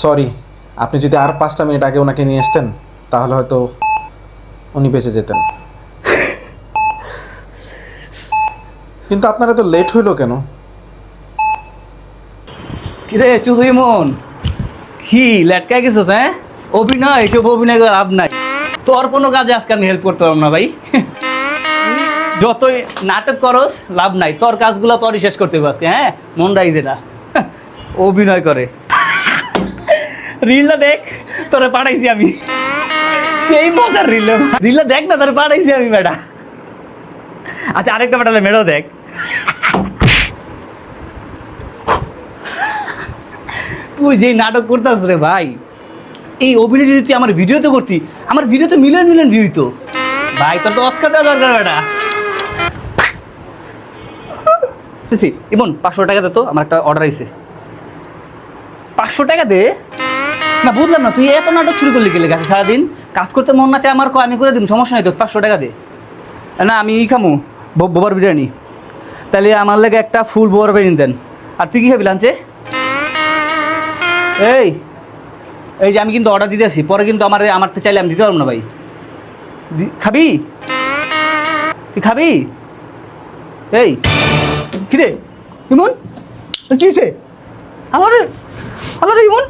Sorry, আপনি যদি আর 5টা মিনিট আগে ওনাকে নিয়ে আসতেন তাহলে হয়তো উনি বেঁচে যেতেন। কিন্তু আপনার এত লেট হইলো কেন? কিরে চুদুই মন, কি লেটকায় গেছিস? হ্যাঁ, অভিনয়, এসব অভিনয় করে লাভ নাই। তোর কোনো কাজে আজকে আমি হেল্প করতে পারবো না ভাই। তুই যতই নাটক করস লাভ নাই, তোর কাজগুলো তোরই শেষ করতে হবে আজকে। হ্যাঁ, মন রাই যেটা অভিনয় করে। রিলটা দেখ, তোরে পাঠাইছি আমি, সেই মজার রিলটা দেখ না, তোরে পাঠাইছি আমি বেটা। আচ্ছা আরেকটা পাঠালে মেয়েটাও দেখ। তুই যেই নাটক করতাস রে ভাই, এই অভিনয় যদি তুই আমার ভিডিওতে করতি, আমার ভিডিওতে মিলিয়ন মিলিয়ন ভিউ হইতো ভাই। তোর তো অস্কার দেওয়া দরকার বেটা। ইমন 500 টাকা দে তো, আমার একটা অর্ডার আইছে। 500 টাকা দে না। বুঝলাম না, তুই এত নাটক শুরু করলি গেলে গাছে সারাদিন কাজ করতে মন না চায় আমার, আমি করে দিন, সমস্যা নাই তো। 500 টাকা দে না, আমি ই খামু বোবার বিরিয়ানি। তাহলে আমার লেগে একটা ফুল বোবার বিরিয়ানি দেন। আর তুই কি খাবি লাঞ্চে? এই এই যে আমি কিন্তু অর্ডার দিতে আসি, পরে কিন্তু আমার তো চাইলে আমি দিতে পারবো না ভাই। খাবি? তুই খাবি? এই কিরে ইমন, কিসে আমার ইমন?